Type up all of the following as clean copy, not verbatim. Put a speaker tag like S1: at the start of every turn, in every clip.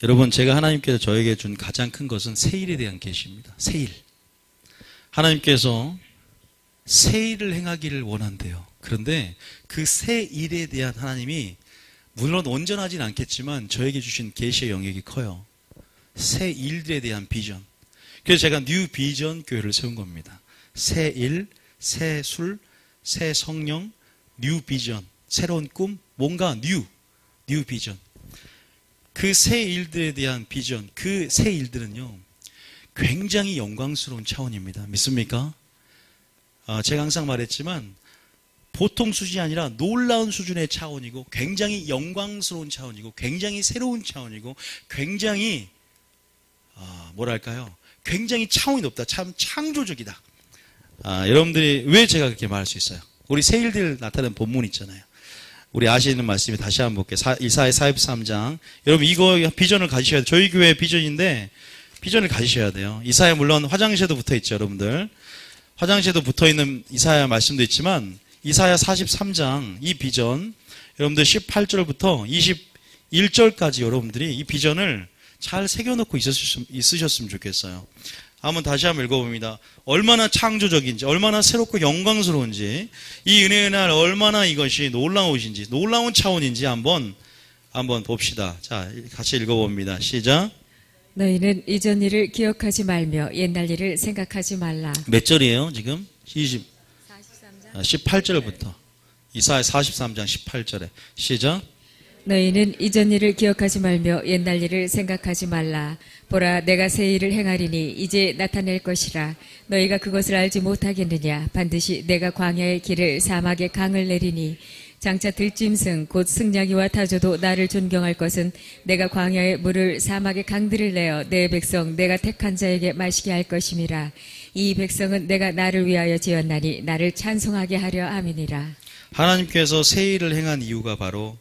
S1: 여러분, 제가 하나님께서 저에게 준 가장 큰 것은 세일에 대한 계시입니다. 세일. 하나님께서 세일을 행하기를 원한대요. 그런데 그 세일에 대한 하나님이 물론 온전하진 않겠지만 저에게 주신 계시의 영역이 커요. 새 일들에 대한 비전. 그래서 제가 뉴 비전 교회를 세운 겁니다. 새 일, 새 술, 새 성령, 뉴 비전, 새로운 꿈, 뭔가 뉴 비전. 그 새 일들에 대한 비전, 그 새 일들은요, 굉장히 영광스러운 차원입니다. 믿습니까? 제가 항상 말했지만 보통 수준이 아니라 놀라운 수준의 차원이고 굉장히 영광스러운 차원이고 굉장히 새로운 차원이고 굉장히 뭐랄까요? 굉장히 차원이 높다. 참 창조적이다. 여러분들이 왜 제가 그렇게 말할 수 있어요? 우리 새 일들 나타낸 본문 있잖아요. 우리 아시는 말씀이 다시 한번 볼게요. 이사야 43장. 여러분 이거 비전을 가지셔야 돼요. 저희 교회 비전인데 비전을 가지셔야 돼요. 이사야 물론 화장실에도 붙어 있죠, 여러분들. 화장실에도 붙어 있는 이사야 말씀도 있지만 이사야 43장 이 비전 여러분들 18절부터 21절까지 여러분들이 이 비전을 잘 새겨놓고 있으셨으면 좋겠어요. 다시 한번 읽어봅니다. 얼마나 창조적인지, 얼마나 새롭고 영광스러운지, 이 은혜의 날 얼마나 이것이 놀라우신지, 놀라운 차원인지 한번 봅시다. 자, 같이 읽어봅니다. 시작.
S2: 너희는 이전 일을 기억하지 말며 옛날 일을 생각하지 말라.
S1: 몇 절이에요, 지금? 18절부터. 이사야 43장 18절에. 시작.
S2: 너희는 이전 일을 기억하지 말며 옛날 일을 생각하지 말라. 보라, 내가 새 일을 행하리니 이제 나타낼 것이라. 너희가 그것을 알지 못하겠느냐. 반드시 내가 광야의 길을 사막의 강을 내리니 장차 들짐승 곧 승냥이와 타조도 나를 존경할 것은 내가 광야의 물을 사막의 강들을 내어 내 백성 내가 택한 자에게 마시게 할 것임이라. 이 백성은 내가 나를 위하여 지었나니 나를 찬송하게 하려 함이니라.
S1: 하나님께서 새 일을 행한 이유가 바로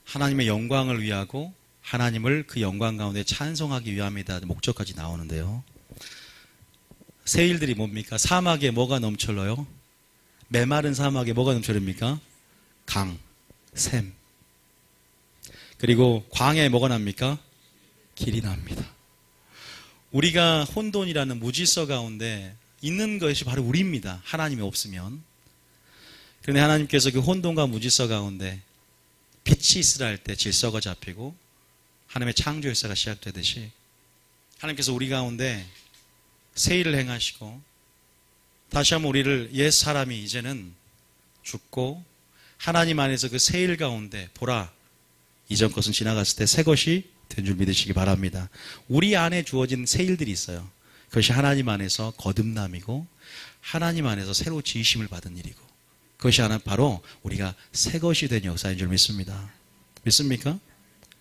S1: 하나님의 영광을 위하고 하나님을 그 영광 가운데 찬송하기 위함이다. 목적까지 나오는데요. 새 일들이 뭡니까? 사막에 뭐가 넘쳐러요? 메마른 사막에 뭐가 넘쳐릅니까? 강, 샘. 그리고 광야에 뭐가 납니까? 길이 납니다. 우리가 혼돈이라는 무질서 가운데 있는 것이 바로 우리입니다. 하나님이 없으면. 그런데 하나님께서 그 혼돈과 무질서 가운데 빛이 있으라 할 때 질서가 잡히고 하나님의 창조 역사가 시작되듯이 하나님께서 우리 가운데 새 일을 행하시고 다시 한번 우리를 옛 사람이 이제는 죽고 하나님 안에서 그 새 일 가운데 보라 이전 것은 지나갔을 때 새 것이 된 줄 믿으시기 바랍니다. 우리 안에 주어진 새 일들이 있어요. 그것이 하나님 안에서 거듭남이고 하나님 안에서 새로 지으심을 받은 일이고 그것이 하나 바로 우리가 새 것이 된 역사인 줄 믿습니다. 믿습니까?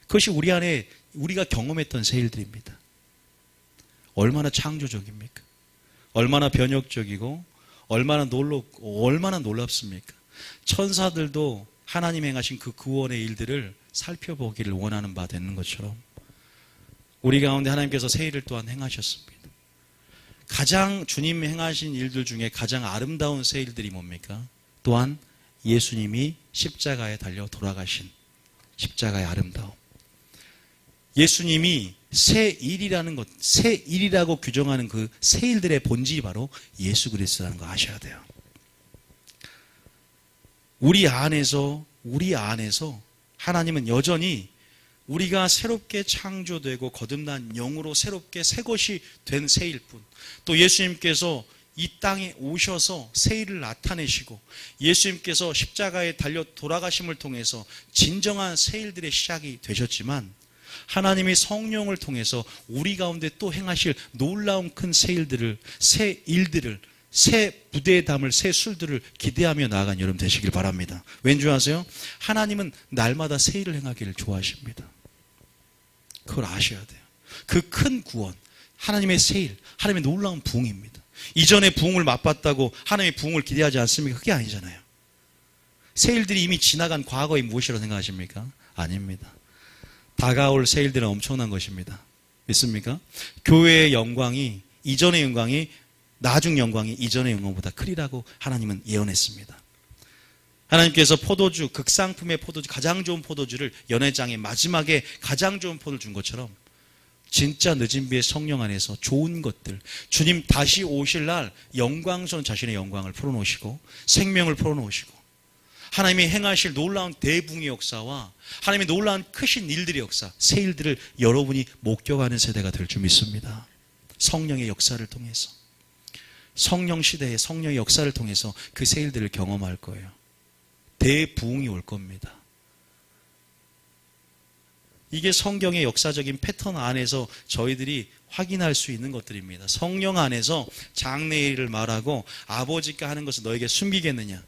S1: 그것이 우리 안에 우리가 경험했던 새 일들입니다. 얼마나 창조적입니까? 얼마나 변혁적이고 얼마나 놀랍고 얼마나 놀랍습니까? 천사들도 하나님 행하신 그 구원의 일들을 살펴보기를 원하는 바 되는 것처럼 우리 가운데 하나님께서 새 일을 또한 행하셨습니다. 가장 주님 행하신 일들 중에 가장 아름다운 새 일들이 뭡니까? 또한 예수님이 십자가에 달려 돌아가신 십자가의 아름다움. 예수님이 새 일이라는 것, 새 일이라고 규정하는 그 새 일들의 본질이 바로 예수 그리스도라는 거 아셔야 돼요. 우리 안에서 하나님은 여전히 우리가 새롭게 창조되고 거듭난 영으로 새롭게 새 것이 된 새 일뿐 또 예수님께서 이 땅에 오셔서 새 일을 나타내시고 예수님께서 십자가에 달려 돌아가심을 통해서 진정한 새 일들의 시작이 되셨지만 하나님이 성령을 통해서 우리 가운데 또 행하실 놀라운 큰 새 일들을 새 부대에 담을 새 술들을 기대하며 나아간 여러분 되시길 바랍니다. 왠지 아세요? 하나님은 날마다 새 일을 행하기를 좋아하십니다. 그걸 아셔야 돼요. 그 큰 구원, 하나님의 새 일, 하나님의 놀라운 부흥입니다. 이전의 부흥을 맛봤다고 하나님의 부흥을 기대하지 않습니까? 그게 아니잖아요. 새 일들이 이미 지나간 과거의 무엇이라고 생각하십니까? 아닙니다. 다가올 새 일들은 엄청난 것입니다. 믿습니까? 교회의 영광이 이전의 영광이 나중 영광이 이전의 영광보다 크리라고 하나님은 예언했습니다. 하나님께서 포도주, 극상품의 포도주, 가장 좋은 포도주를 연회장에 마지막에 가장 좋은 포도를 준 것처럼 진짜 늦은 비의 성령 안에서 좋은 것들, 주님 다시 오실 날 영광스러운 자신의 영광을 풀어놓으시고 생명을 풀어놓으시고 하나님이 행하실 놀라운 대붕의 역사와 하나님의 놀라운 크신 일들의 역사, 새 일들을 여러분이 목격하는 세대가 될 줄 믿습니다. 성령의 역사를 통해서, 성령 시대의 성령의 역사를 통해서 그 새 일들을 경험할 거예요. 대부흥이 올 겁니다. 이게 성경의 역사적인 패턴 안에서 저희들이 확인할 수 있는 것들입니다. 성령 안에서 장래일을 말하고 아버지가 하는 것을 너에게 숨기겠느냐?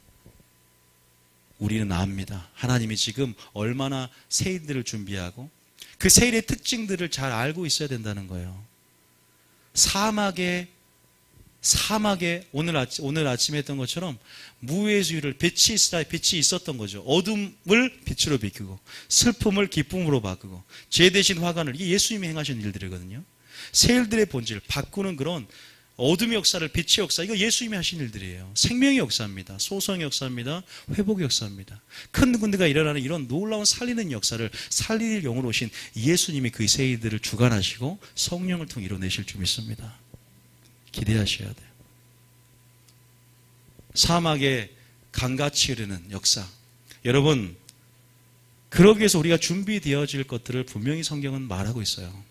S1: 우리는 압니다. 하나님이 지금 얼마나 새 일들을 준비하고 그 새 일의 특징들을 잘 알고 있어야 된다는 거예요. 사막에 오늘 아침에 했던 것처럼 무의 수위를 빛이 있었던 거죠. 어둠을 빛으로 비추고 슬픔을 기쁨으로 바꾸고 죄 대신 화관을, 이게 예수님이 행하신 일들이거든요. 새 일들의 본질, 바꾸는 그런 어둠의 역사를 빛의 역사, 이거 예수님이 하신 일들이에요. 생명의 역사입니다. 소성의 역사입니다. 회복의 역사입니다. 큰 군대가 일어나는 이런 놀라운 살리는 역사를 살릴 영으로 오신 예수님이 그 새 일들을 주관하시고 성령을 통해 이뤄내실 줄 믿습니다. 기대하셔야 돼요. 사막에 강같이 흐르는 역사. 여러분, 그러기 위해서 우리가 준비되어질 것들을 분명히 성경은 말하고 있어요.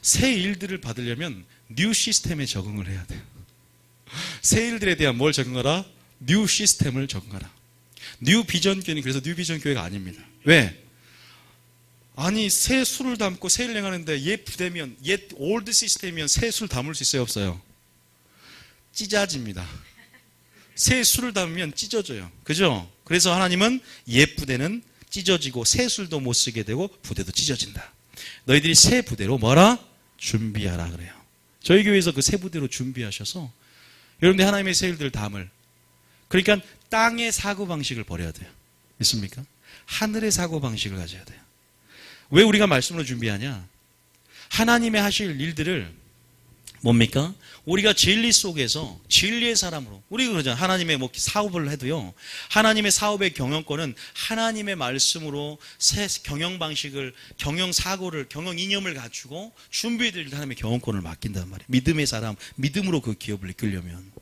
S1: 새 일들을 받으려면 뉴 시스템에 적응을 해야 돼요. 새 일들에 대한 뭘 적응하라? 뉴 시스템을 적응하라. 뉴 비전 교회는 그래서 뉴 비전 교회가 아닙니다. 왜? 아니, 새 술을 담고 새 일을 행하는데 옛 부대면, 옛 올드 시스템이면 새 술 담을 수 있어요, 없어요? 찢어집니다. 새 술을 담으면 찢어져요. 그죠? 그래서 하나님은 옛 부대는 찢어지고 새 술도 못 쓰게 되고 부대도 찢어진다. 너희들이 새 부대로 뭐라? 준비하라 그래요. 저희 교회에서 그 새 부대로 준비하셔서 여러분들 하나님의 새 일들을 담을, 그러니까 땅의 사고방식을 버려야 돼요. 믿습니까? 하늘의 사고방식을 가져야 돼요. 왜 우리가 말씀으로 준비하냐? 하나님의 하실 일들을 뭡니까? 우리가 진리 속에서 진리의 사람으로, 우리가 그러잖아요. 하나님의 뭐 사업을 해도요, 하나님의 사업의 경영권은 하나님의 말씀으로 새 경영 방식을, 경영 사고를, 경영 이념을 갖추고 준비해드릴 하나님의 경영권을 맡긴단 말이에요. 믿음의 사람, 믿음으로 그 기업을 이끌려면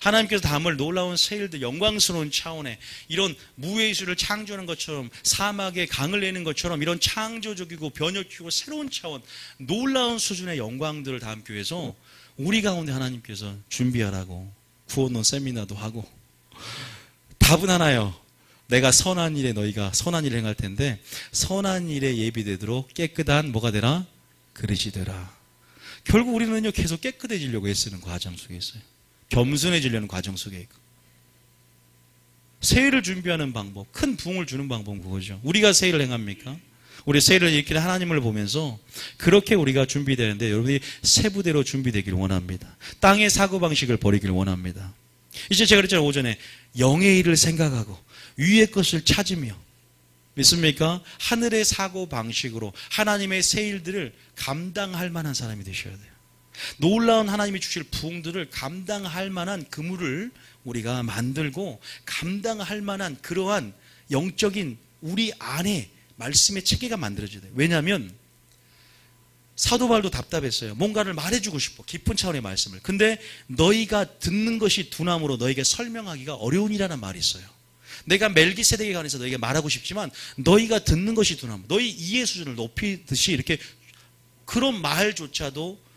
S1: 하나님께서 담을 놀라운 새 일들, 영광스러운 차원의 이런 무의 수를 창조하는 것처럼, 사막에 강을 내는 것처럼 이런 창조적이고 변혁이고 새로운 차원, 놀라운 수준의 영광들을 담기 위해서 우리 가운데 하나님께서 준비하라고 구원론 세미나도 하고, 답은 하나요. 내가 선한 일에 너희가 선한 일을 행할 텐데 선한 일에 예비되도록 깨끗한 뭐가 되라? 그릇이 되라. 결국 우리는요, 계속 깨끗해지려고 애쓰는 과정 속에 있어요. 겸손해지려는 과정 속에 있고, 새해를 준비하는 방법, 큰 부흥을 주는 방법은 그거죠. 우리가 새해를 행합니까? 우리 새해를 일으키는 하나님을 보면서 그렇게 우리가 준비되는데, 여러분이 새 부대로 준비되기를 원합니다. 땅의 사고방식을 버리기를 원합니다. 이제 제가 그랬잖아요, 오전에. 영의 일을 생각하고 위의 것을 찾으며, 믿습니까? 하늘의 사고방식으로 하나님의 새 일들을 감당할 만한 사람이 되셔야 돼요. 놀라운 하나님이 주실 부흥들을 감당할 만한 그물을 우리가 만들고 감당할 만한 그러한 영적인 우리 안에 말씀의 체계가 만들어져야 돼요. 왜냐하면 사도 바울도 답답했어요. 뭔가를 말해주고 싶어, 깊은 차원의 말씀을. 근데 너희가 듣는 것이 둔함으로 너에게 설명하기가 어려우니라는 말이 있어요. 내가 멜기세덱에 관해서 너에게 말하고 싶지만 너희가 듣는 것이 둔함, 너희 이해 수준을 높이듯이 이렇게 그런 말조차도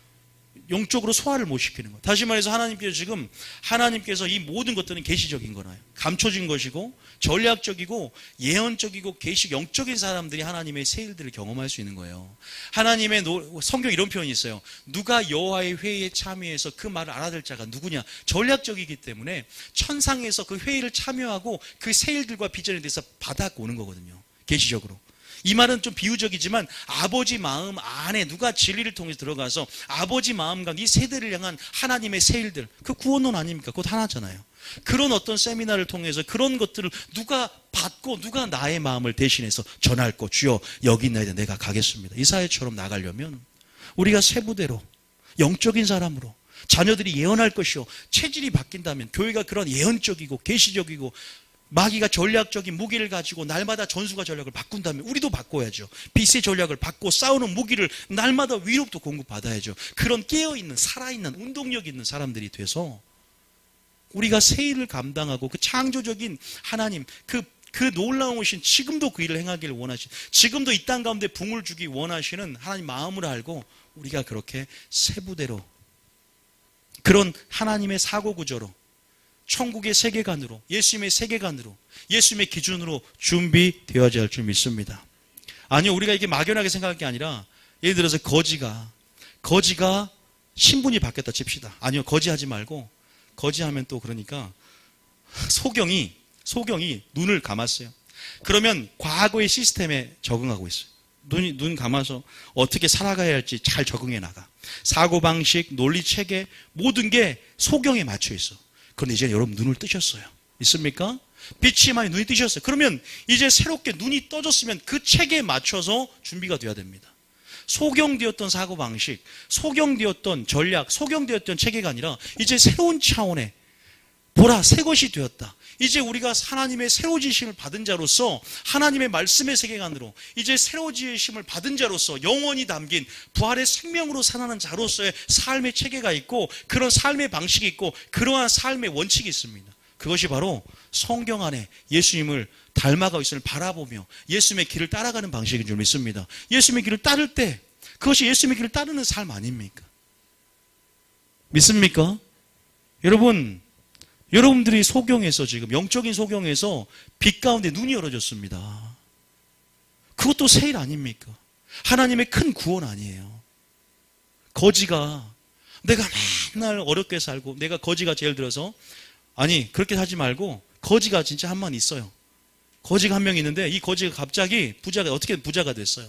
S1: 영적으로 소화를 못 시키는 거예요. 다시 말해서 하나님께서 이 모든 것들은 계시적인 거나요. 감춰진 것이고 전략적이고 예언적이고 계시 영적인 사람들이 하나님의 새 일들을 경험할 수 있는 거예요. 하나님의 성경 이런 표현이 있어요. 누가 여호와의 회의에 참여해서 그 말을 알아들 자가 누구냐. 전략적이기 때문에 천상에서 그 회의를 참여하고 그 새 일들과 비전에 대해서 받아오는 거거든요. 계시적으로. 이 말은 좀 비유적이지만 아버지 마음 안에 누가 진리를 통해서 들어가서 아버지 마음과 이 세대를 향한 하나님의 새 일들, 그 구원론 아닙니까? 그것 하나잖아요. 그런 어떤 세미나를 통해서 그런 것들을 누가 받고 누가 나의 마음을 대신해서 전할 것, 주여 여기 있나이다, 내가 가겠습니다. 이사야처럼 나가려면 우리가 새 부대로 영적인 사람으로 자녀들이 예언할 것이요, 체질이 바뀐다면 교회가 그런 예언적이고 계시적이고 마귀가 전략적인 무기를 가지고 날마다 전술과 전략을 바꾼다면 우리도 바꿔야죠. 빛의 전략을 바꿔 싸우는 무기를 날마다 위로부터 공급받아야죠. 그런 깨어있는 살아있는 운동력 있는 사람들이 돼서 우리가 새 일을 감당하고 그 창조적인 하나님 그 놀라우신 지금도 그 일을 행하기를 원하신 지금도 이 땅 가운데 붕을 주기 원하시는 하나님 마음을 알고 우리가 그렇게 세부대로 그런 하나님의 사고구조로 천국의 세계관으로 예수님의 세계관으로 예수님의 기준으로 준비되어야 할 줄 믿습니다. 아니요, 우리가 이게 막연하게 생각할 게 아니라 예를 들어서 거지가 신분이 바뀌었다 칩시다. 아니요, 거지하지 말고 거지하면 또 그러니까 소경이 눈을 감았어요. 그러면 과거의 시스템에 적응하고 있어요. 눈 감아서 어떻게 살아가야 할지 잘 적응해 나가. 사고방식, 논리체계 모든 게 소경에 맞춰 있어. 그런데 이제 여러분 눈을 뜨셨어요. 있습니까? 빛이 많이 눈이 뜨셨어요. 그러면 이제 새롭게 눈이 떠졌으면 그 체계에 맞춰서 준비가 돼야 됩니다. 소경되었던 사고방식, 소경되었던 전략, 소경되었던 체계가 아니라 이제 새로운 차원의 보라 새 것이 되었다. 이제 우리가 하나님의 새로지심을 받은 자로서 하나님의 말씀의 세계관으로 이제 새로지심을 받은 자로서 영원히 담긴 부활의 생명으로 살아가는 자로서의 삶의 체계가 있고 그런 삶의 방식이 있고 그러한 삶의 원칙이 있습니다. 그것이 바로 성경 안에 예수님을 닮아가고 있음을 바라보며 예수님의 길을 따라가는 방식인 줄 믿습니다. 예수님의 길을 따를 때 그것이 예수님의 길을 따르는 삶 아닙니까? 믿습니까? 여러분들이 소경에서 지금 영적인 소경에서 빛 가운데 눈이 열어졌습니다. 그것도 새 일 아닙니까? 하나님의 큰 구원 아니에요. 거지가 내가 맨날 어렵게 살고 내가 거지가 예를 들어서 아니 그렇게 하지 말고 거지가 진짜 한 명 있어요. 거지가 한 명 있는데 이 거지가 갑자기 어떻게 부자가 됐어요.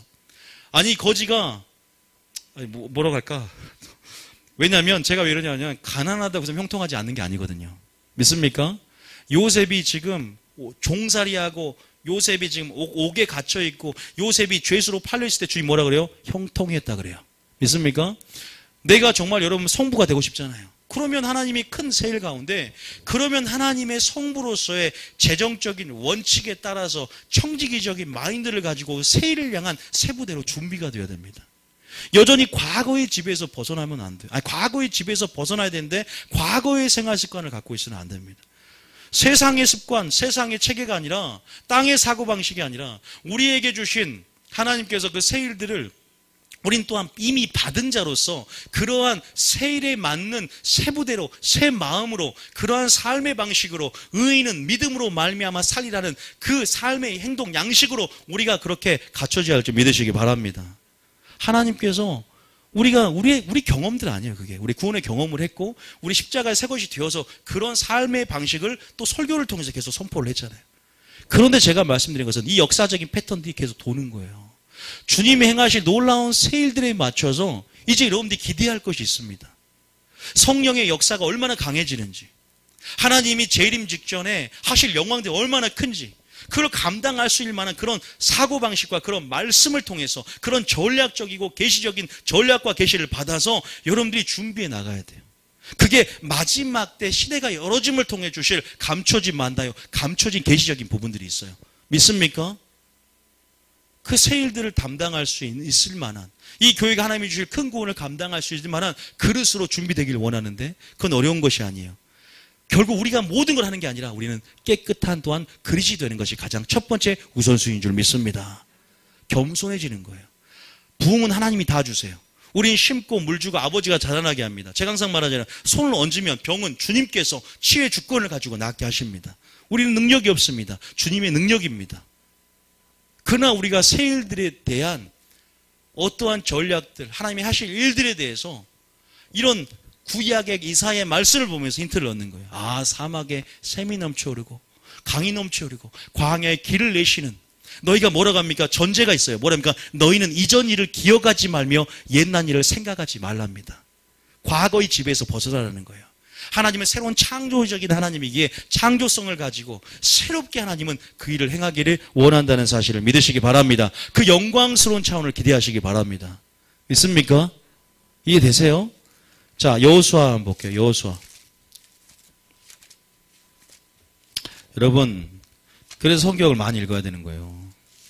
S1: 아니 이 거지가 뭐라고 할까? 왜냐하면 제가 왜 이러냐면 가난하다고 해서 형통하지 않는 게 아니거든요. 믿습니까? 요셉이 지금 종살이하고 요셉이 지금 옥에 갇혀있고 요셉이 죄수로 팔려있을 때 주님 뭐라 그래요? 형통했다 그래요. 믿습니까? 내가 정말 여러분 성부가 되고 싶잖아요. 그러면 하나님이 큰 세일 가운데 그러면 하나님의 성부로서의 재정적인 원칙에 따라서 청지기적인 마인드를 가지고 세일을 향한 세부대로 준비가 되어야 됩니다. 여전히 과거의 지배에서 벗어나면 안 돼요. 과거의 지배에서 벗어나야 되는데 과거의 생활 습관을 갖고 있으면 안 됩니다. 세상의 습관, 세상의 체계가 아니라 땅의 사고방식이 아니라 우리에게 주신 하나님께서 그 새 일들을 우린 또한 이미 받은 자로서 그러한 새 일에 맞는 세부대로 새 마음으로 그러한 삶의 방식으로 의인은 믿음으로 말미암아 살리라는 그 삶의 행동 양식으로 우리가 그렇게 갖춰져야 할 줄 믿으시기 바랍니다. 하나님께서 우리 경험들 아니에요. 그게 우리 구원의 경험을 했고 우리 십자가의 새 것이 되어서 그런 삶의 방식을 또 설교를 통해서 계속 선포를 했잖아요. 그런데 제가 말씀드린 것은 이 역사적인 패턴들이 계속 도는 거예요. 주님이 행하실 놀라운 새 일들에 맞춰서 이제 여러분들이 기대할 것이 있습니다. 성령의 역사가 얼마나 강해지는지 하나님이 재림 직전에 하실 영광들이 얼마나 큰지 그걸 감당할 수 있을 만한 그런 사고방식과 그런 말씀을 통해서 그런 전략적이고 계시적인 전략과 계시를 받아서 여러분들이 준비해 나가야 돼요. 그게 마지막 때 시대가 열어짐을 통해 주실 감춰진 만다요. 감춰진 계시적인 부분들이 있어요. 믿습니까? 그 새 일들을 담당할 수 있을 만한 이 교회가 하나님이 주실 큰 구원을 감당할 수 있을 만한 그릇으로 준비되기를 원하는데 그건 어려운 것이 아니에요. 결국 우리가 모든 걸 하는 게 아니라 우리는 깨끗한 또한 그릇이 되는 것이 가장 첫 번째 우선순위인 줄 믿습니다. 겸손해지는 거예요. 부흥은 하나님이 다 주세요. 우린 심고 물 주고 아버지가 자라나게 합니다. 제가 항상 말하잖아요. 손을 얹으면 병은 주님께서 치유의 주권을 가지고 낫게 하십니다. 우리는 능력이 없습니다. 주님의 능력입니다. 그러나 우리가 새 일들에 대한 어떠한 전략들, 하나님이 하실 일들에 대해서 이런 구약의 이사야의 말씀을 보면서 힌트를 얻는 거예요. 아, 사막에 샘이 넘쳐오르고 강이 넘쳐오르고 광야에 길을 내시는 너희가 뭐라고 합니까? 전제가 있어요. 뭐랍니까? 너희는 이전 일을 기억하지 말며 옛날 일을 생각하지 말랍니다. 과거의 지배에서 벗어나라는 거예요. 하나님은 새로운 창조적인 하나님이기에 창조성을 가지고 새롭게 하나님은 그 일을 행하기를 원한다는 사실을 믿으시기 바랍니다. 그 영광스러운 차원을 기대하시기 바랍니다. 믿습니까? 이해되세요? 자, 여호수아 한번 볼게요. 여호수아. 여러분, 그래서 성경을 많이 읽어야 되는 거예요.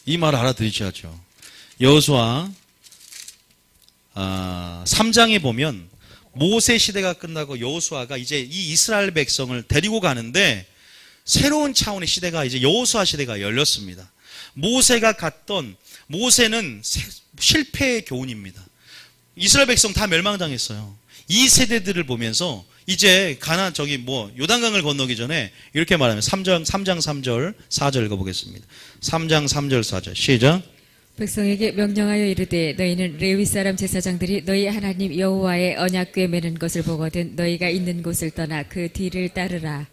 S1: 이 말 알아들으셔야죠. 여호수아 3장에 보면 모세 시대가 끝나고 여호수아가 이제 이 이스라엘 백성을 데리고 가는데 새로운 차원의 시대가 이제 여호수아 시대가 열렸습니다. 모세는 실패의 교훈입니다. 이스라엘 백성 다 멸망당했어요. 이 세대들을 보면서 이제 요단강을 건너기 전에 이렇게 말하면 3장 3절 4절 읽어보겠습니다. 3장 3절 4절 시작.
S2: 백성에게 명령하여 이르되 너희는 레위 사람 제사장들이 너희 하나님 여호와의 언약궤 매는 것을 보거든 너희가 있는 곳을 떠나 그 뒤를 따르라.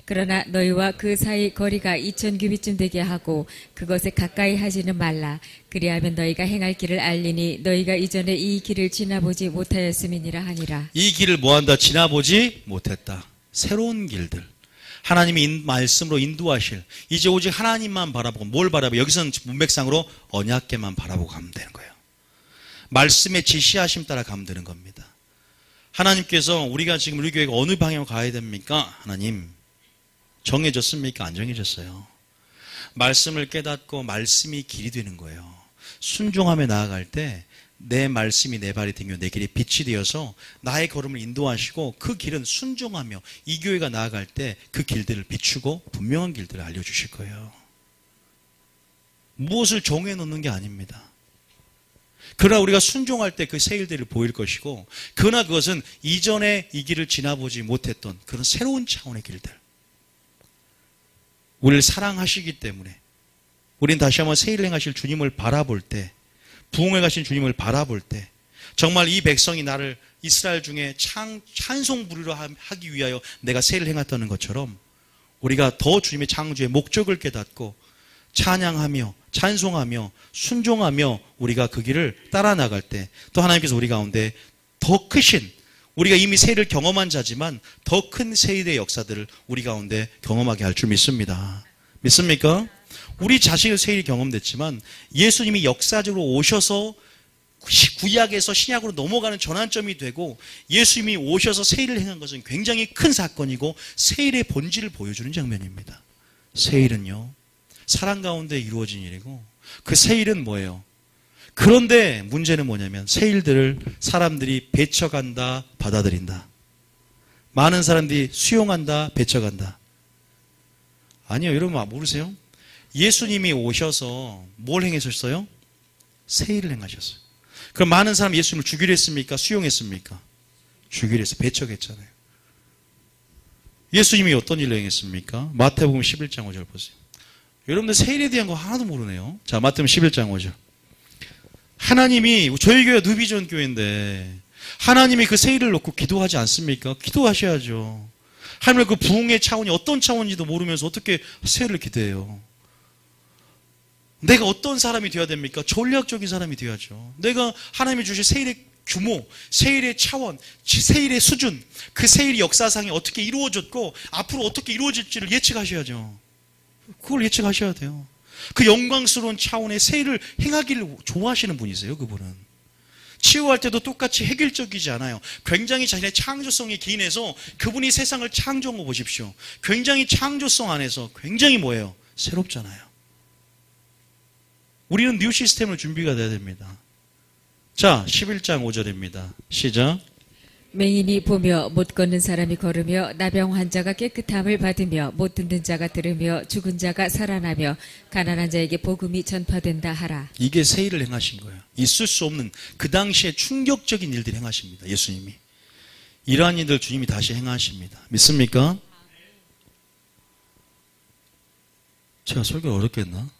S2: 그러나 너희와 그 사이 거리가 2000규빗쯤 되게 하고 그것에 가까이 하지는 말라. 그리하면 너희가 행할 길을 알리니 너희가 이전에 이 길을 지나보지 못하였음이니라 하니라.
S1: 이 길을 뭐한다? 지나보지 못했다. 새로운 길들. 하나님이 말씀으로 인도하실, 이제 오직 하나님만 바라보고, 뭘 바라보고, 여기서는 문맥상으로 언약궤만 바라보고 가면 되는 거예요. 말씀의 지시하심 따라 가면 되는 겁니다. 하나님께서 우리가 지금 우리 교회가 어느 방향으로 가야 됩니까? 하나님 정해졌습니까? 안 정해졌어요. 말씀을 깨닫고 말씀이 길이 되는 거예요. 순종하며 나아갈 때 내 말씀이 내 발이 되며 내 길이 빛이 되어서 나의 걸음을 인도하시고 그 길은 순종하며 이 교회가 나아갈 때 그 길들을 비추고 분명한 길들을 알려주실 거예요. 무엇을 정해놓는 게 아닙니다. 그러나 우리가 순종할 때 그 새 일들을 보일 것이고, 그러나 그것은 이전에 이 길을 지나보지 못했던 그런 새로운 차원의 길들. 우리를 사랑하시기 때문에 우린 다시 한번 새 일을 행하실 주님을 바라볼 때, 부흥에 가신 주님을 바라볼 때, 정말 이 백성이 나를 이스라엘 중에 찬송 부르려 하기 위하여 내가 새 일을 행했다는 것처럼 우리가 더 주님의 창조의 목적을 깨닫고 찬양하며 찬송하며 순종하며 우리가 그 길을 따라 나갈 때, 또 하나님께서 우리 가운데 더 크신, 우리가 이미 새 일을 경험한 자지만 더 큰 새 일의 역사들을 우리 가운데 경험하게 할 줄 믿습니다. 믿습니까? 우리 자신의 새 일이 경험됐지만 예수님이 역사적으로 오셔서 구약에서 신약으로 넘어가는 전환점이 되고 예수님이 오셔서 새 일을 행한 것은 굉장히 큰 사건이고 새 일의 본질을 보여주는 장면입니다. 새 일은요, 사랑 가운데 이루어진 일이고 그 새 일은 뭐예요? 그런데 문제는 뭐냐면 새 일들을 사람들이 배척한다, 받아들인다. 많은 사람들이 수용한다, 배척한다. 아니요, 여러분 모르세요? 예수님이 오셔서 뭘 행하셨어요? 새 일을 행하셨어요. 그럼 많은 사람이 예수님을 죽이려 했습니까? 수용했습니까? 죽이려 해서 배척했잖아요. 예수님이 어떤 일을 행했습니까? 마태복음 11장 5절 보세요. 여러분들 새 일에 대한 거 하나도 모르네요. 자, 마태복음 11장 5절. 하나님이, 저희 교회가 뉴비전 교회인데 하나님이 그 새 일을 놓고 기도하지 않습니까? 기도하셔야죠. 하나님의 그 부흥의 차원이 어떤 차원인지도 모르면서 어떻게 새 일을 기도해요? 내가 어떤 사람이 되어야 됩니까? 전략적인 사람이 되어야죠. 내가 하나님이 주신 새 일의 규모, 새 일의 차원, 새 일의 수준, 그 새 일이 역사상에 어떻게 이루어졌고 앞으로 어떻게 이루어질지를 예측하셔야죠. 그걸 예측하셔야 돼요. 그 영광스러운 차원의 새 일을 행하기를 좋아하시는 분이세요, 그분은. 치유할 때도 똑같이 획일적이지 않아요. 굉장히 자신의 창조성에 기인해서 그분이 세상을 창조한 거 보십시오. 굉장히 창조성 안에서 굉장히 뭐예요? 새롭잖아요. 우리는 뉴 시스템으로 준비가 돼야 됩니다. 자, 11장 5절입니다. 시작.
S2: 맹인이 보며 못 걷는 사람이 걸으며 나병 환자가 깨끗함을 받으며 못 듣는 자가 들으며 죽은 자가 살아나며 가난한 자에게 복음이 전파된다 하라.
S1: 이게 새 일을 행하신 거예요. 있을 수 없는 그 당시에 충격적인 일들을 행하십니다. 예수님이. 이러한 일들 주님이 다시 행하십니다. 믿습니까? 제가 설교를 어렵게 했나?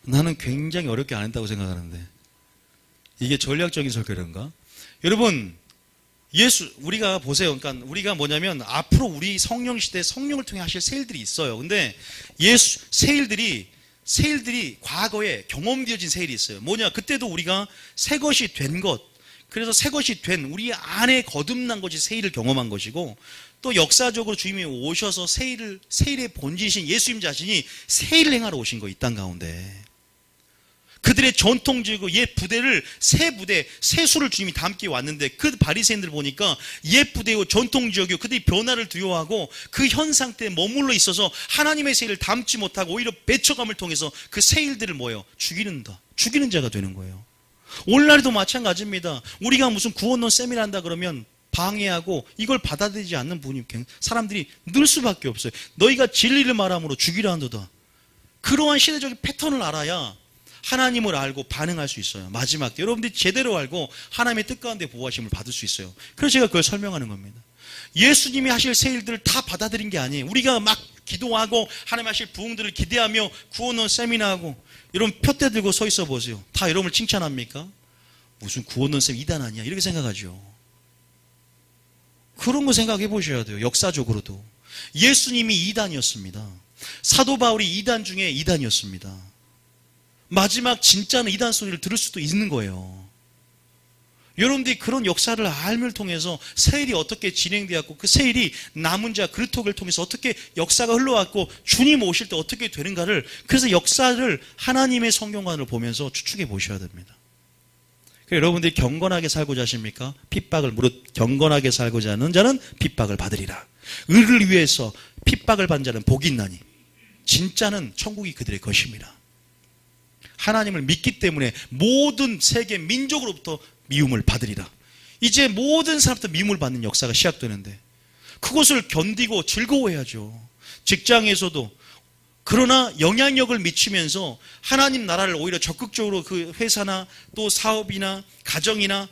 S1: 나는 굉장히 어렵게 안 했다고 생각하는데 이게 전략적인 설교인가? 여러분, 우리가 보세요. 그러니까 우리가 뭐냐면 앞으로 우리 성령 시대에 성령을 통해 하실 새 일들이 있어요. 근데 새 일들이 과거에 경험되어진 새 일이 있어요. 뭐냐? 그때도 우리가 새 것이 된 것, 그래서 새 것이 된 우리 안에 거듭난 것이 새 일을 경험한 것이고, 또 역사적으로 주님이 오셔서 새 일의 본질이신 예수님 자신이 새 일을 행하러 오신 거, 이 땅 가운데. 그들의 전통적이고 옛 부대를 새 수를 주님이 담게 왔는데 그 바리새인들 보니까 옛 부대요 전통적이고 그들이 변화를 두려워하고 그 현 상태에 머물러 있어서 하나님의 새 일을 담지 못하고 오히려 배척함을 통해서 그 새 일들을 뭐예요? 죽이는 자가 되는 거예요. 오늘날도 마찬가지입니다. 우리가 무슨 구원론 세미나 한다 그러면 방해하고 이걸 받아들이지 않는 분이 사람들이 늘 수밖에 없어요. 너희가 진리를 말함으로 죽이려 한도다. 그러한 시대적인 패턴을 알아야 하나님을 알고 반응할 수 있어요. 마지막 때 여러분들이 제대로 알고 하나님의 뜻 가운데 보호하심을 받을 수 있어요. 그래서 제가 그걸 설명하는 겁니다. 예수님이 하실 새 일들을 다 받아들인 게 아니에요. 우리가 막 기도하고 하나님 하실 부흥들을 기대하며 구원론 세미나하고 여러분 푯대 들고 서 있어 보세요. 다 여러분을 칭찬합니까? 무슨 구원론 쌤 이단 아니야 이렇게 생각하죠. 그런 거 생각해 보셔야 돼요. 역사적으로도 예수님이 이단이었습니다. 사도 바울이 이단 중에 이단이었습니다. 마지막 진짜는 이단 소리를 들을 수도 있는 거예요. 여러분들이 그런 역사를 알을 통해서 세일이 어떻게 진행되었고 그 세일이 남은 자 그리스도를 통해서 어떻게 역사가 흘러왔고 주님 오실 때 어떻게 되는가를 그래서 역사를 하나님의 성경관을 보면서 추측해 보셔야 됩니다. 여러분들이 경건하게 살고자 하십니까? 핍박을 무릇 경건하게 살고자 하는 자는 핍박을 받으리라. 의를 위해서 핍박을 받는 자는 복이 있나니 진짜는 천국이 그들의 것입니다. 하나님을 믿기 때문에 모든 세계 민족으로부터 미움을 받으리라. 이제 모든 사람부터 미움을 받는 역사가 시작되는데 그것을 견디고 즐거워해야죠. 직장에서도 그러나 영향력을 미치면서 하나님 나라를 오히려 적극적으로 그 회사나 또 사업이나 가정이나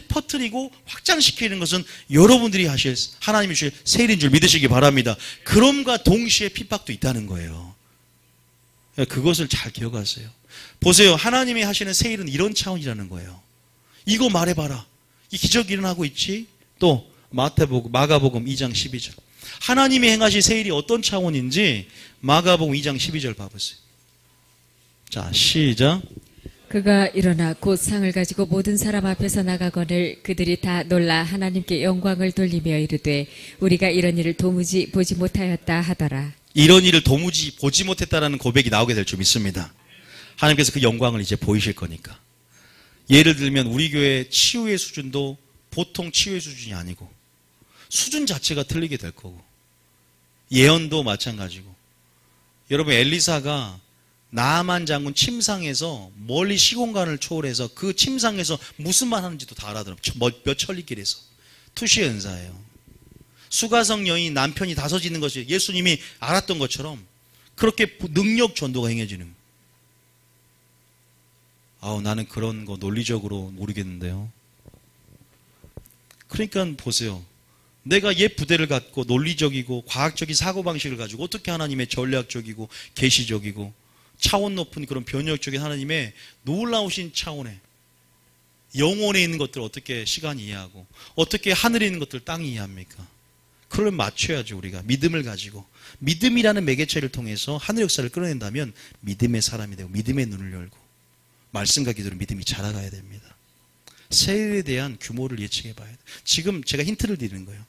S1: 퍼뜨리고 확장시키는 것은 여러분들이 하실 하나님이 주실 새 일인 줄 믿으시기 바랍니다. 그럼과 동시에 핍박도 있다는 거예요. 그것을 잘 기억하세요. 보세요. 하나님이 하시는 새 일은 이런 차원이라는 거예요. 이거 말해봐라. 이 기적이 일어나고 있지? 또 마가복음 2장 12절. 하나님이 행하신 새 일이 어떤 차원인지 마가복음 2장 12절 봐보세요. 자, 시작.
S2: 그가 일어나 곧 상을 가지고 모든 사람 앞에서 나가거늘 그들이 다 놀라 하나님께 영광을 돌리며 이르되 우리가 이런 일을 도무지 보지 못하였다 하더라.
S1: 이런 일을 도무지 보지 못했다라는 고백이 나오게 될 줄 믿습니다. 하나님께서 그 영광을 이제 보이실 거니까. 예를 들면 우리 교회 치유의 수준도 보통 치유의 수준이 아니고 수준 자체가 틀리게 될 거고 예언도 마찬가지고 여러분 엘리사가 나아만 장군 침상에서 멀리 시공간을 초월해서 그 침상에서 무슨 말 하는지도 다 알아들어요. 몇 천리길에서 투시 은사예요. 수가성 여인 남편이 다서지는 것이 예수님이 알았던 것처럼 그렇게 능력 전도가 행해지는 거예요. 나는 그런 거 논리적으로 모르겠는데요. 그러니까 보세요. 내가 옛 부대를 갖고 논리적이고 과학적인 사고방식을 가지고 어떻게 하나님의 전략적이고 계시적이고 차원 높은 그런 변혁적인 하나님의 놀라우신 차원에 영혼에 있는 것들을 어떻게 시간이 이해하고 어떻게 하늘에 있는 것들을 땅이 이해합니까? 그걸 맞춰야죠. 우리가 믿음을 가지고 믿음이라는 매개체를 통해서 하늘 역사를 끌어낸다면 믿음의 사람이 되고 믿음의 눈을 열고 말씀과 기도로 믿음이 자라가야 됩니다. 세일에 대한 규모를 예측해 봐야 돼요. 지금 제가 힌트를 드리는 거예요.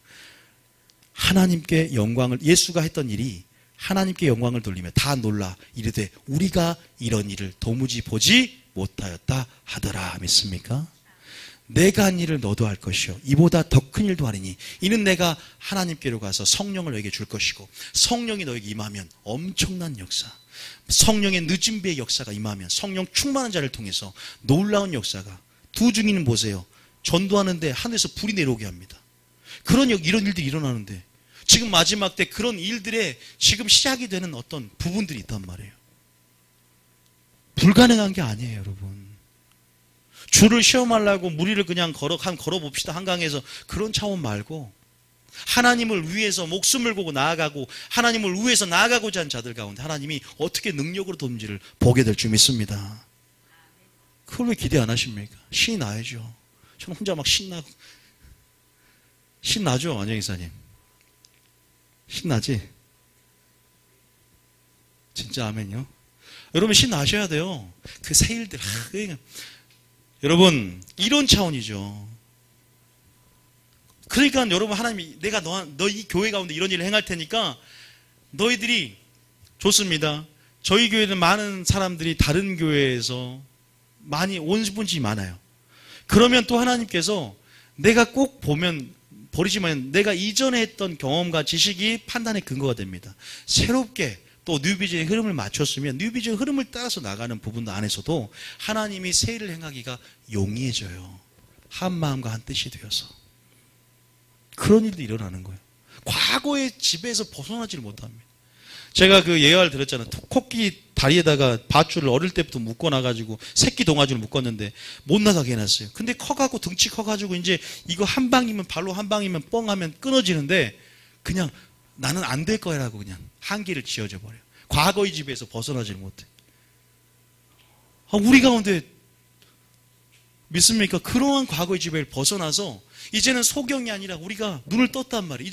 S1: 하나님께 영광을 예수가 했던 일이 하나님께 영광을 돌리며 다 놀라 이르되 우리가 이런 일을 도무지 보지 못하였다 하더라. 믿습니까? 내가 한 일을 너도 할 것이요 이보다 더 큰 일도 하리니 이는 내가 하나님께로 가서 성령을 너에게 줄 것이고 성령이 너에게 임하면 엄청난 역사 성령의 늦은 비의 역사가 임하면 성령 충만한 자를 통해서 놀라운 역사가 두 증인은 보세요. 전도하는데 하늘에서 불이 내려오게 합니다. 이런 일들이 일어나는데 지금 마지막 때 그런 일들의 지금 시작이 되는 어떤 부분들이 있단 말이에요. 불가능한 게 아니에요, 여러분. 줄을 시험하려고 무리를 그냥 걸어봅시다, 한강에서. 그런 차원 말고 하나님을 위해서 목숨을 걸고 나아가고 하나님을 위해서 나아가고자 하는 자들 가운데 하나님이 어떻게 능력으로 돕는지를 보게 될 줄 믿습니다. 그걸 왜 기대 안 하십니까? 신이 나야죠. 저는 혼자 막 신나죠, 안녕이사님? 신나지? 진짜 아멘요? 여러분 신나셔야 돼요. 그 새 일들. 여러분 이런 차원이죠. 그러니까 여러분 하나님이 내가 너희 교회 가운데 이런 일을 행할 테니까 너희들이 좋습니다. 저희 교회는 많은 사람들이 다른 교회에서 많이 온순분이 많아요. 그러면 또 하나님께서 내가 꼭 보면 버리지만 내가 이전에 했던 경험과 지식이 판단의 근거가 됩니다. 새롭게 또 뉴비전의 흐름을 맞췄으면 뉴비전의 흐름을 따라서 나가는 부분 안에서도 하나님이 새 일을 행하기가 용이해져요. 한 마음과 한 뜻이 되어서. 그런 일도 일어나는 거예요. 과거의 지배에서 벗어나지를 못합니다. 제가 그 예화를 들었잖아요. 코끼리 다리에다가 밧줄을 어릴 때부터 묶어놔가지고 새끼 동아줄을 묶었는데 못 나가게 해놨어요. 근데 커가고 등치 커가지고 이제 이거 한 방이면 발로 한 방이면 뻥하면 끊어지는데 그냥 나는 안 될 거라고 그냥 한계를 지어져 버려요. 과거의 지배에서 벗어나지를 못해. 우리 가운데 믿습니까? 그러한 과거의 지배를 벗어나서 이제는 소경이 아니라 우리가 눈을 떴단 말이에요.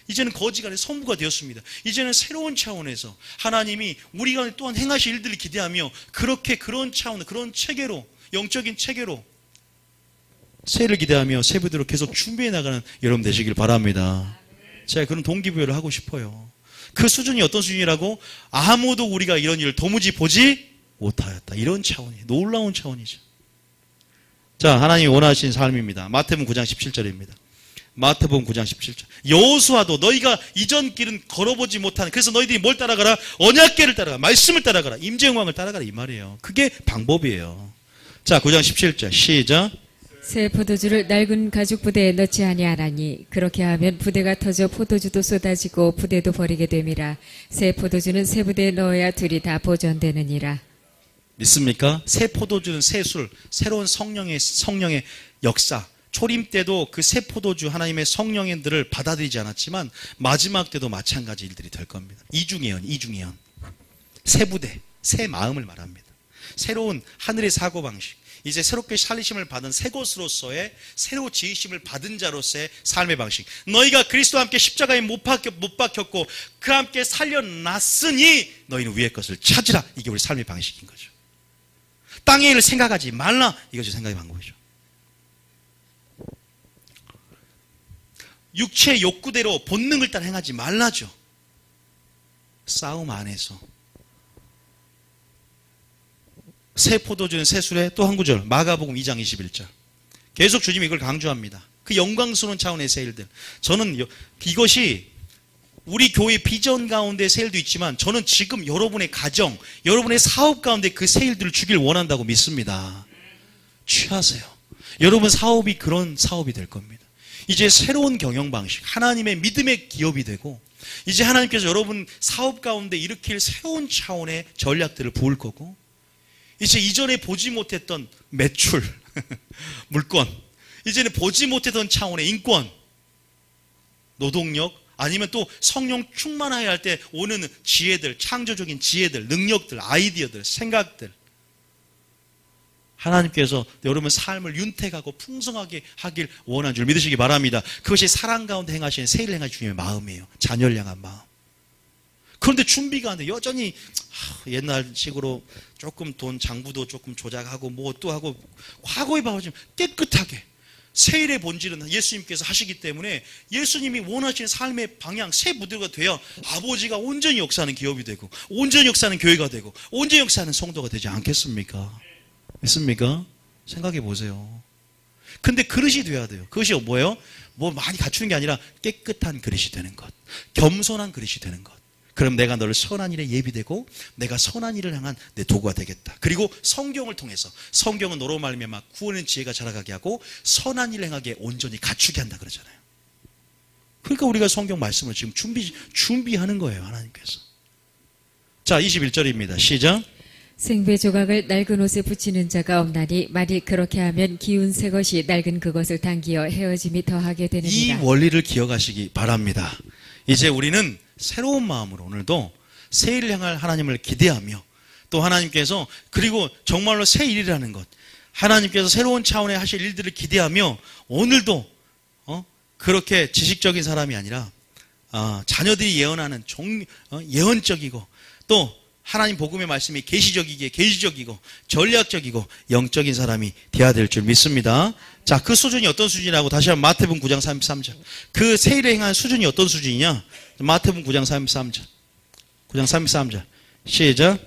S1: 이제는 거지가 아니라 성부가 되었습니다. 이제는 새로운 차원에서 하나님이 우리가 또한 행하실 일들을 기대하며 그렇게 그런 차원, 그런 체계로, 영적인 체계로 새해를 기대하며 새부대로 계속 준비해 나가는 여러분 되시길 바랍니다. 제가 그런 동기부여를 하고 싶어요. 그 수준이 어떤 수준이라고? 아무도 우리가 이런 일을 도무지 보지 못하였다. 이런 차원이에요. 놀라운 차원이죠. 자, 하나님이 원하신 삶입니다. 마태복음 9장 17절입니다. 마태복음 9장 17절. 여호수아도 너희가 이전 길은 걸어보지 못한, 그래서 너희들이 뭘 따라가라? 언약궤를 따라가라. 말씀을 따라가라. 임재영왕을 따라가라. 이 말이에요. 그게 방법이에요. 자, 9장 17절 시작.
S2: 새 포도주를 낡은 가죽 부대에 넣지 아니하나니 그렇게 하면 부대가 터져 포도주도 쏟아지고 부대도 버리게 됨이라. 새 포도주는 새 부대에 넣어야 둘이 다 보존되느니라.
S1: 믿습니까? 새 포도주는 새 술, 새로운 성령의 역사. 초림 때도 그 새 포도주 하나님의 성령들을 받아들이지 않았지만 마지막 때도 마찬가지 일들이 될 겁니다. 이중예언. 새 부대, 새 마음을 말합니다. 새로운 하늘의 사고방식. 이제 새롭게 살리심을 받은 새 것으로서의 새로 지으심을 받은 자로서의 삶의 방식. 너희가 그리스도와 함께 십자가에 못 박혔고 그와 함께 살려놨으니 너희는 위의 것을 찾으라. 이게 우리 삶의 방식인 거죠. 땅의 일을 생각하지 말라. 이것이 생각의 방법이죠. 육체의 욕구대로 본능을 따라 행하지 말라죠. 싸움 안에서. 새 포도주는 새 술에 또 한 구절 마가복음 2장 21절 계속 주님이 이걸 강조합니다. 그 영광스러운 차원의 새 일들. 저는 이것이 우리 교회 비전 가운데 새 일도 있지만 저는 지금 여러분의 가정, 여러분의 사업 가운데 그 새 일들을 주길 원한다고 믿습니다. 취하세요. 여러분 사업이 그런 사업이 될 겁니다. 이제 새로운 경영 방식, 하나님의 믿음의 기업이 되고 이제 하나님께서 여러분 사업 가운데 일으킬 새로운 차원의 전략들을 부을 거고 이제 이전에 보지 못했던 매출, 물건, 이제는 보지 못했던 차원의 인권, 노동력, 아니면 또 성령 충만하여 할 때 오는 지혜들, 창조적인 지혜들, 능력들, 아이디어들, 생각들. 하나님께서 여러분 삶을 윤택하고 풍성하게 하길 원하는 줄 믿으시기 바랍니다. 그것이 사랑 가운데 행하시는 새 일을 행하시는 주님의 마음이에요. 자녀를 향한 마음. 그런데 준비가 안 돼. 여전히 옛날식으로 조금 돈 장부도 조금 조작하고 뭐 또 하고 과거에 봐보시면 깨끗하게 새 일의 본질은 예수님께서 하시기 때문에 예수님이 원하시는 삶의 방향 새 무대가 되어 아버지가 온전히 역사하는 기업이 되고 온전히 역사하는 교회가 되고 온전히 역사하는 성도가 되지 않겠습니까? 믿습니까? 생각해 보세요. 근데 그릇이 돼야 돼요. 그것이 뭐예요? 뭐 많이 갖추는 게 아니라 깨끗한 그릇이 되는 것, 겸손한 그릇이 되는 것. 그럼 내가 너를 선한 일에 예비되고 내가 선한 일을 향한 내 도구가 되겠다. 그리고 성경을 통해서 성경은 너로 말미암아 구원의 지혜가 자라가게 하고 선한 일을 행하게 온전히 갖추게 한다 그러잖아요. 그러니까 우리가 성경 말씀을 지금 준비하는 거예요. 하나님께서. 자, 21절입니다. 시작.
S2: 생배 조각을 낡은 옷에 붙이는 자가 없나니 만일 그렇게 하면 기운 새 것이 낡은 그것을 당기어 헤어짐이 더하게 되느니라. 이
S1: 원리를 기억하시기 바랍니다. 이제 우리는 새로운 마음으로 오늘도 새 일을 향할 하나님을 기대하며 또 하나님께서 그리고 정말로 새 일이라는 것 하나님께서 새로운 차원의 하실 일들을 기대하며 오늘도 그렇게 지식적인 사람이 아니라 자녀들이 예언하는 예언적이고 또 하나님 복음의 말씀이 계시적이고 전략적이고 영적인 사람이 되어야 될 줄 믿습니다. 자, 그 수준이 어떤 수준이라고 다시 한번 마태복음 9장 33절. 그 새 일을 행하는 수준이 어떤 수준이냐? 마태복음 9장 33절. 9장 33절. 시작.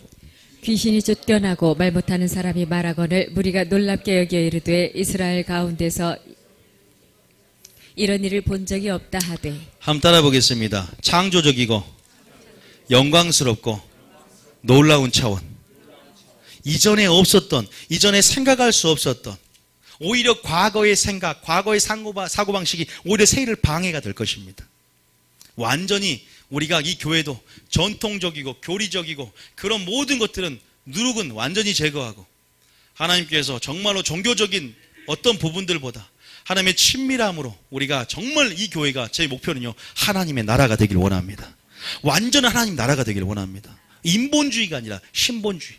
S2: 귀신이 쫓겨나고 말 못하는 사람이 말하거늘 무리가 놀랍게 여겨 이르되 이스라엘 가운데서 이런 일을 본 적이 없다 하되.
S1: 한번 따라 보겠습니다. 창조적이고 영광스럽고 놀라운 차원. 이전에 없었던, 이전에 생각할 수 없었던, 오히려 과거의 생각, 과거의 사고방식이 오히려 세일을 방해가 될 것입니다. 완전히 우리가 이 교회도 전통적이고 교리적이고 그런 모든 것들은 누룩은 완전히 제거하고 하나님께서 정말로 종교적인 어떤 부분들보다 하나님의 친밀함으로 우리가 정말 이 교회가 제 목표는요, 하나님의 나라가 되길 원합니다. 완전한 하나님 나라가 되길 원합니다. 인본주의가 아니라 신본주의.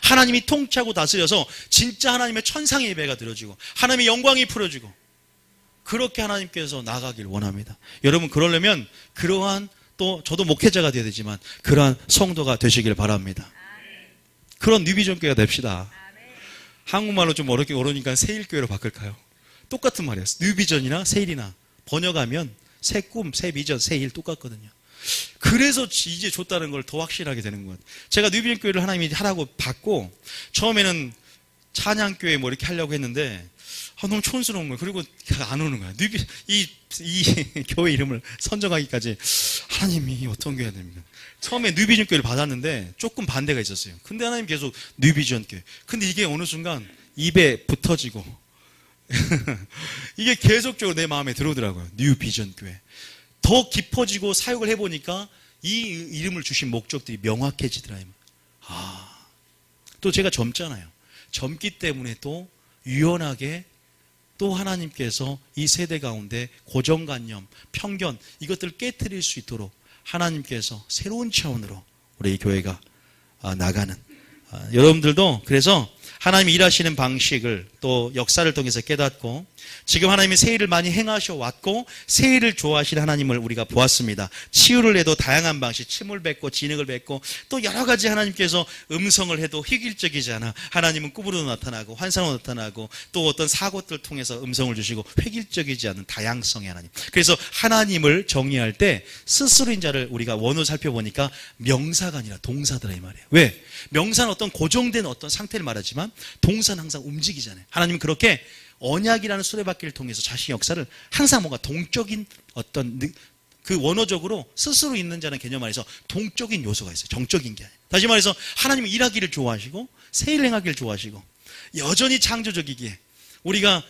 S1: 하나님이 통치하고 다스려서 진짜 하나님의 천상의 예배가 드려지고 하나님의 영광이 풀어지고 그렇게 하나님께서 나가길 원합니다. 여러분 그러려면 그러한, 또 저도 목회자가 되어야 되지만 그러한 성도가 되시길 바랍니다. 그런 뉴비전교회가 됩시다. 한국말로 좀 어렵게 어려우니까 세일교회로 바꿀까요? 똑같은 말이에요. 뉴비전이나 세일이나 번역하면 새 꿈, 새 비전, 새 일 똑같거든요. 그래서 이제 줬다는 걸 더 확실하게 되는 것. 제가 뉴비전교회를 하나님이 하라고 받고 처음에는 찬양교회 뭐 이렇게 하려고 했는데 너무 촌스러운 거예요. 그리고 안 오는 거예요. 이 교회 이름을 선정하기까지 하나님이 어떤 교회 해야 됩니까? 처음에 뉴비전 교회를 받았는데 조금 반대가 있었어요. 근데 하나님 계속 뉴비전 교회. 근데 이게 어느 순간 입에 붙어지고 이게 계속적으로 내 마음에 들어오더라고요. 뉴비전 교회. 더 깊어지고 사역을 해보니까 이 이름을 주신 목적들이 명확해지더라고요. 또 제가 젊잖아요. 젊기 때문에 또 유연하게 또 하나님께서 이 세대 가운데 고정관념, 편견 이것들을 깨트릴 수 있도록 하나님께서 새로운 차원으로 우리 이 교회가 나가는, 여러분들도 그래서 하나님이 일하시는 방식을 또 역사를 통해서 깨닫고 지금 하나님이 새 일을 많이 행하셔 왔고 새 일을 좋아하시는 하나님을 우리가 보았습니다. 치유를 해도 다양한 방식, 침을 뱉고 진흙을 뱉고 또 여러 가지 하나님께서 음성을 해도 획일적이지 않아. 하나님은 꿈으로 나타나고 환상으로 나타나고 또 어떤 사고들을 통해서 음성을 주시고 획일적이지 않은 다양성의 하나님. 그래서 하나님을 정의할 때 스스로인 자를 우리가 원어 살펴보니까 명사가 아니라 동사더라 이 말이에요. 왜? 명사는 어떤 고정된 어떤 상태를 말하지만 동사는 항상 움직이잖아요. 하나님은 그렇게 언약이라는 수레바퀴를 통해서 자신의 역사를 항상 뭔가 동적인 어떤 그 원어적으로 스스로 있는 자는 개념 안에서 동적인 요소가 있어요. 정적인 게 아니에요. 다시 말해서 하나님은 일하기를 좋아하시고 새 일 행하기를 좋아하시고 여전히 창조적이기에 우리가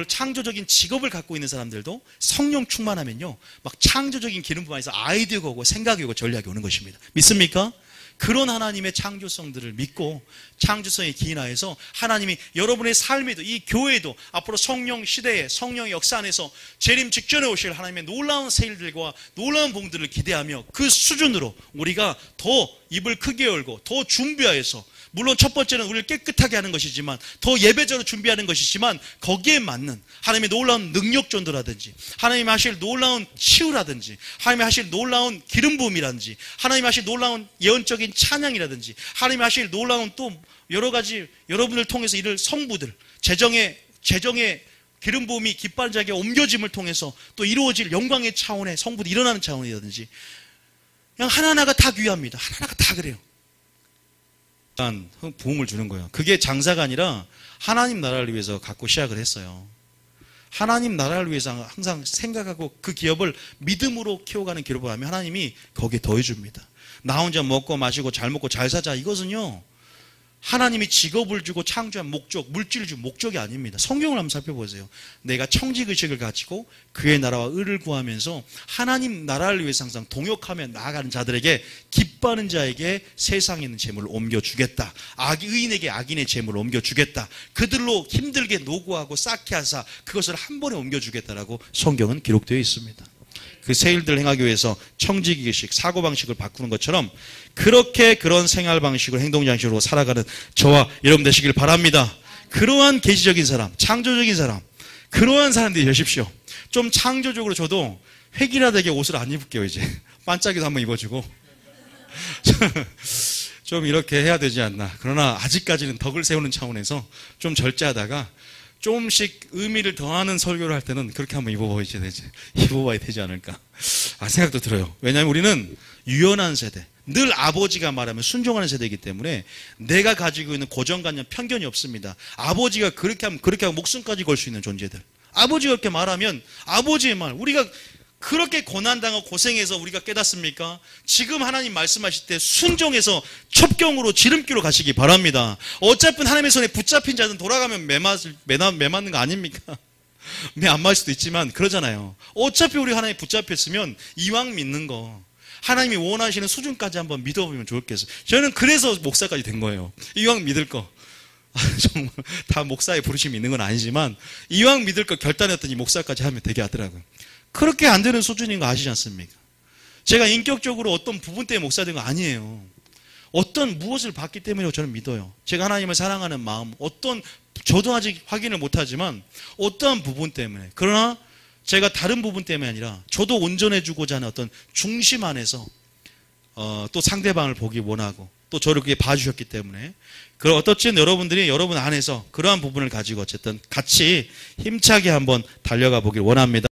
S1: 창조적인 직업을 갖고 있는 사람들도 성령 충만하면요 막 창조적인 기름 부음에서 아이디어가 오고 생각이 오고 전략이 오는 것입니다. 믿습니까? 그런 하나님의 창조성들을 믿고 창조성에 기인하여서 하나님이 여러분의 삶에도 이 교회도 앞으로 성령 시대에 성령의 역사 안에서 재림 직전에 오실 하나님의 놀라운 새 일들과 놀라운 봉들을 기대하며 그 수준으로 우리가 더 입을 크게 열고 더 준비하여서, 물론 첫 번째는 우리를 깨끗하게 하는 것이지만 더 예배자로 준비하는 것이지만 거기에 맞는 하나님의 놀라운 능력 전도라든지 하나님이 하실 놀라운 치유라든지 하나님이 하실 놀라운 기름 부음이라든지 하나님이 하실 놀라운 예언적인 찬양이라든지 하나님이 하실 놀라운 또 여러 가지 여러분을 통해서 이를 성부들 재정의 기름 부음이 기뻐하는 자에게 옮겨짐을 통해서 또 이루어질 영광의 차원의 성부들이 일어나는 차원이라든지 그냥 하나하나가 다 귀합니다. 하나하나가 다 그래요. 부흥을 주는 거예요. 그게 장사가 아니라 하나님 나라를 위해서 갖고 시작을 했어요. 하나님 나라를 위해서 항상 생각하고 그 기업을 믿음으로 키워가는 기업을 하면 하나님이 거기에 더해줍니다. 나 혼자 먹고 마시고 잘 먹고 잘 사자 이것은요 하나님이 직업을 주고 창조한 목적, 물질을 준 목적이 아닙니다. 성경을 한번 살펴보세요. 내가 청지의식을 가지고 그의 나라와 의를 구하면서 하나님 나라를 위해서 항상 동역하며 나아가는 자들에게 기뻐하는 자에게 세상에 있는 재물을 옮겨주겠다. 의인에게 악인의 재물을 옮겨주겠다. 그들로 힘들게 노고하고 쌓게 하사 그것을 한 번에 옮겨주겠다라고 성경은 기록되어 있습니다. 그 새 일들을 행하기 위해서 청지기식, 사고방식을 바꾸는 것처럼 그렇게 그런 생활방식으로 행동장식으로 살아가는 저와 여러분 되시길 바랍니다. 그러한 계시적인 사람, 창조적인 사람, 그러한 사람들이 되십시오. 좀 창조적으로 저도 획일화되게 옷을 안 입을게요. 이제 반짝이도 한번 입어주고 좀 이렇게 해야 되지 않나. 그러나 아직까지는 덕을 세우는 차원에서 좀 절제하다가 조금씩 의미를 더하는 설교를 할 때는 그렇게 한번 입어봐야 되지 않을까 생각도 들어요. 왜냐하면 우리는 유연한 세대, 늘 아버지가 말하면 순종하는 세대이기 때문에 내가 가지고 있는 고정관념, 편견이 없습니다. 아버지가 그렇게 하면 그렇게 하고 목숨까지 걸 수 있는 존재들. 아버지가 그렇게 말하면 아버지의 말, 우리가 그렇게 고난당하고 고생해서 우리가 깨닫습니까? 지금 하나님 말씀하실 때 순종해서 첩경으로 지름길로 가시기 바랍니다. 어차피 하나님의 손에 붙잡힌 자는 돌아가면 매 맞는 거 아닙니까? 매 안 맞을 수도 있지만 그러잖아요. 어차피 우리 하나님 붙잡혔으면 이왕 믿는 거 하나님이 원하시는 수준까지 한번 믿어보면 좋겠어요. 저는 그래서 목사까지 된 거예요. 이왕 믿을 거. 정말 다 목사의 부르심이 있는 건 아니지만 이왕 믿을 거 결단했더니 목사까지 하면 되게 하더라고요. 그렇게 안 되는 수준인 거 아시지 않습니까? 제가 인격적으로 어떤 부분 때문에 목사 된 거 아니에요. 어떤 무엇을 봤기 때문에 저는 믿어요. 제가 하나님을 사랑하는 마음, 저도 아직 확인을 못하지만 어떠한 부분 때문에, 그러나 제가 다른 부분 때문에 아니라 저도 온전해주고자 하는 어떤 중심 안에서 또 상대방을 보기 원하고 또 저를 그렇게 봐주셨기 때문에, 어떻든 여러분들이 여러분 안에서 그러한 부분을 가지고 어쨌든 같이 힘차게 한번 달려가 보길 원합니다.